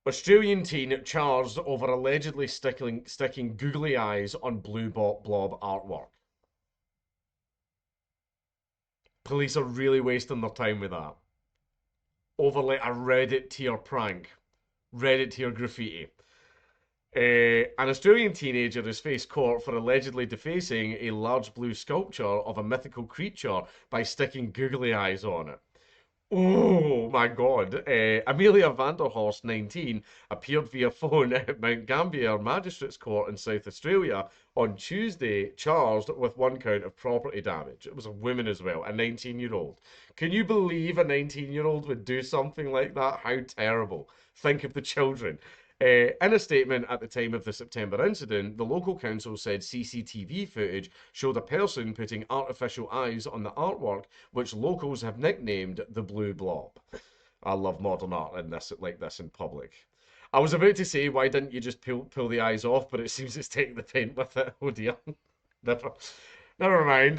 Australian teen charged over allegedly sticking googly eyes on blue blob artwork. Police are really wasting their time with that. Over like a Reddit tier prank, Reddit tier graffiti. An Australian teenager has faced court for allegedly defacing a large blue sculpture of a mythical creature by sticking googly eyes on it. Oh my God. Amelia Vanderhorst, 19, appeared via phone at Mount Gambier Magistrates Court in South Australia on Tuesday, charged with one count of property damage. It was a woman as well, a 19-year-old. Can you believe a 19-year-old would do something like that? How terrible. Think of the children. In a statement at the time of the September incident, the local council said CCTV footage showed a person putting artificial eyes on the artwork, which locals have nicknamed the Blue Blob. I love modern art in this, like this in public. I was about to say, why didn't you just pull the eyes off? But it seems it's taking the paint with it. Oh dear. Never. Never mind.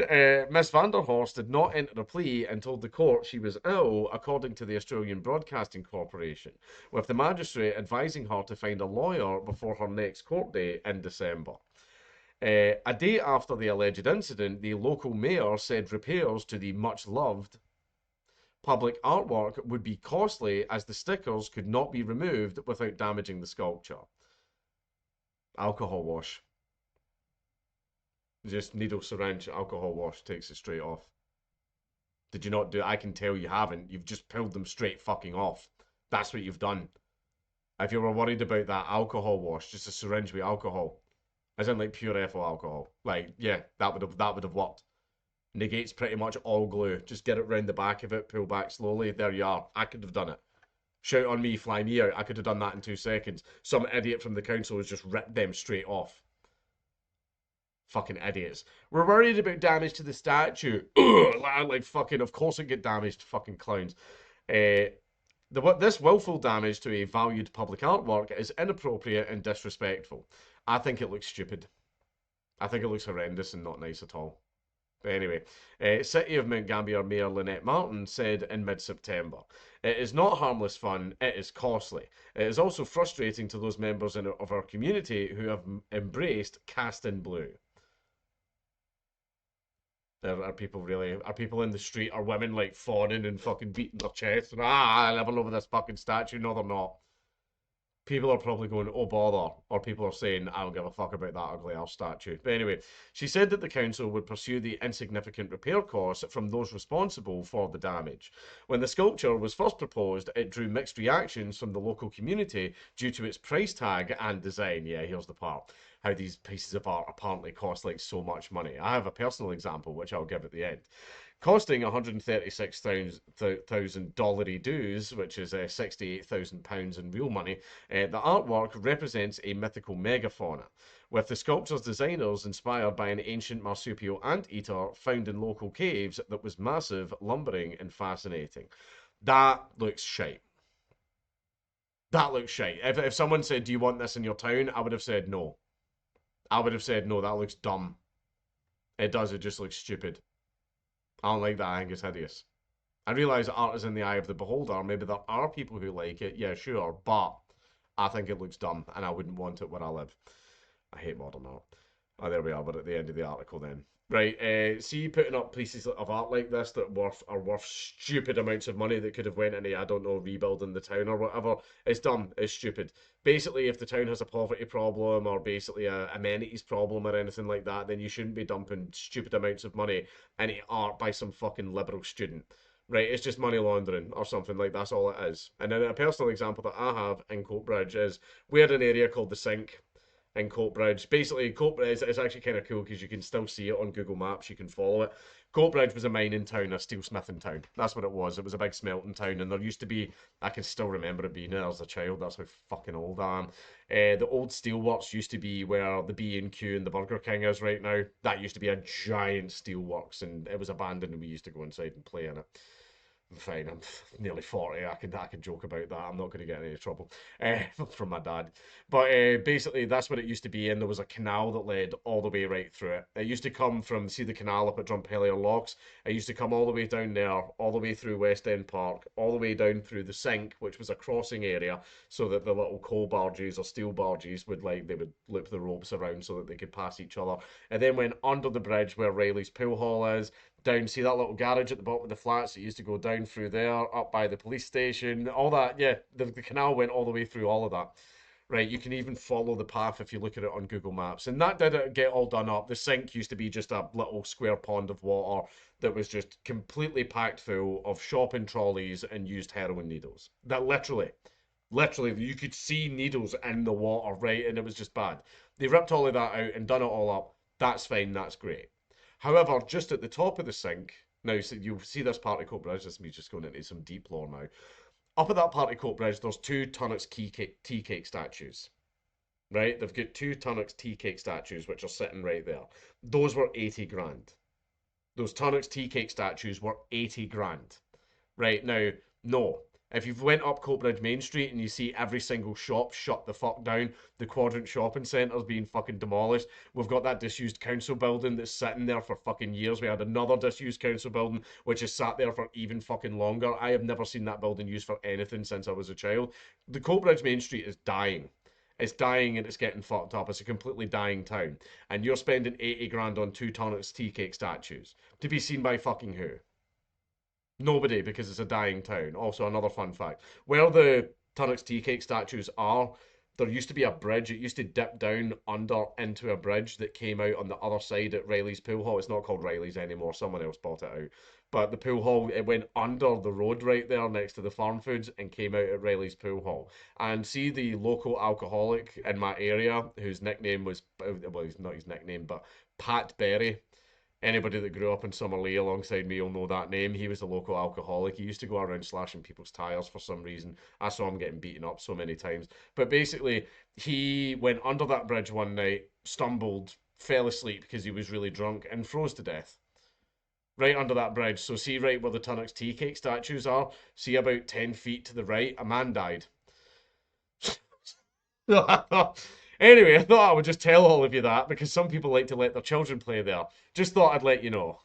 Miss Vanderhorst did not enter a plea and told the court she was ill, according to the Australian Broadcasting Corporation, with the magistrate advising her to find a lawyer before her next court date in December. A day after the alleged incident, the local mayor said repairs to the much loved public artwork would be costly as the stickers could not be removed without damaging the sculpture. Alcohol wash. Just needle syringe, alcohol wash takes it straight off. Did you not do it? I can tell you haven't. You've just pulled them straight fucking off. That's what you've done. If you were worried about that alcohol wash, just a syringe with alcohol, as in like pure ethyl alcohol, like yeah, that would have worked. Negates pretty much all glue. Just get it round the back of it, pull back slowly. There you are. I could have done it. Shout on me, fly me out. I could have done that in 2 seconds. Some idiot from the council has just ripped them straight off. Fucking idiots. We're worried about damage to the statue. Like fucking, of course it get damaged, fucking clowns. This willful damage to a valued public artwork is inappropriate and disrespectful. I think it looks stupid. I think it looks horrendous and not nice at all. But anyway, City of Mount Gambier Mayor Lynette Martin said in mid-September, "It is not harmless fun, it is costly. It is also frustrating to those members of our community who have embraced cast in blue." Are people in the street, are women like fawning and fucking beating their chest and I never over this fucking statue? No, they're not. People are probably going, oh bother, or people are saying, I don't give a fuck about that ugly ass statue. But anyway, she said that the council would pursue the insignificant repair costs from those responsible for the damage. When the sculpture was first proposed, it drew mixed reactions from the local community due to its price tag and design. Yeah, here's the part. How these pieces of art apparently cost like so much money. I have a personal example, which I'll give at the end. Costing $136,000 dues, which is £68,000 in real money, the artwork represents a mythical megafauna, with the sculpture's designers inspired by an ancient marsupial anteater found in local caves that was massive, lumbering, and fascinating. That looks shite. That looks shite. If someone said, do you want this in your town? I would have said no. I would have said no, that looks dumb. It does, it just looks stupid. I don't like that. I think it's hideous. I realise art is in the eye of the beholder. Maybe there are people who like it. Yeah, sure. But I think it looks dumb and I wouldn't want it where I live. I hate modern art. Oh, there we are. We're at the end of the article then. Right, see putting up pieces of art like this that are worth stupid amounts of money that could have went into, I don't know, rebuilding the town or whatever. It's dumb. It's stupid. Basically, if the town has a poverty problem or basically a amenities problem or anything like that, then you shouldn't be dumping stupid amounts of money into art by some fucking liberal student. Right, it's just money laundering or something like that's all it is. And then a personal example that I have in Coatbridge is we're in an area called the Sink in Coatbridge. Basically, Coatbridge is actually kind of cool because you can still see it on Google Maps. You can follow it. Coatbridge was a mining town, a steelsmithing town. That's what it was. It was a big smelting town, and there used to be. I can still remember it being there as a child. That's how fucking old I am. The old steelworks used to be where the B&Q and the Burger King is right now. That used to be a giant steelworks, and it was abandoned, and we used to go inside and play in it. Fine, I'm nearly 40. I can joke about that. I'm not going to get in any trouble from my dad. But basically, that's what it used to be. And there was a canal that led all the way right through it. It used to come from, see the canal up at Drumpellier Locks? It used to come all the way down there, all the way through West End Park, all the way down through the sink, which was a crossing area, so that the little coal barges or steel barges would they would loop the ropes around so that they could pass each other. And then went under the bridge where Riley's pool hall is, down, see that little garage at the bottom of the flats? It used to go down through there, up by the police station, all that. Yeah, the canal went all the way through all of that. Right, you can even follow the path if you look at it on Google Maps. And that didn't get all done up. The sink used to be just a little square pond of water that was just completely packed full of shopping trolleys and used heroin needles. That literally, you could see needles in the water, right? And it was just bad. They ripped all of that out and done it all up. That's fine, that's great. However, just at the top of the sink, now so you'll see this Particoat Bridge, this is me just going into some deep lore now. Up at that Particoat Bridge, there's two Tunnock's tea cake statues. Right? They've got two Tunnock's tea cake statues which are sitting right there. Those were 80 grand. Those Tunnock's tea cake statues were 80 grand. Right now, no. If you've went up Coatbridge Main Street and you see every single shop shut the fuck down, the Quadrant Shopping Centre's being fucking demolished. We've got that disused council building that's sitting there for fucking years. We had another disused council building which has sat there for even fucking longer. I have never seen that building used for anything since I was a child. The Coatbridge Main Street is dying. It's dying and it's getting fucked up. It's a completely dying town. And you're spending 80 grand on two Tunnock's tea cake statues. To be seen by fucking who? Nobody, because it's a dying town. Also, another fun fact: where the Tunnock's tea cake statues are, there used to be a bridge. It used to dip down under into a bridge that came out on the other side at Riley's Pool Hall. It's not called Riley's anymore. Someone else bought it out. But the pool hall, it went under the road right there next to the farm foods and came out at Riley's Pool Hall. And see the local alcoholic in my area, whose nickname was, well, he's not his nickname, but Pat Berry. Anybody that grew up in Summerlee alongside me will know that name. He was a local alcoholic. He used to go around slashing people's tires for some reason. I saw him getting beaten up so many times. But basically, he went under that bridge one night, stumbled, fell asleep because he was really drunk, and froze to death. Right under that bridge. So, see right where the Tunnock's tea cake statues are? See about 10 feet to the right? A man died. Anyway, I thought I would just tell all of you that because some people like to let their children play there. Just thought I'd let you know.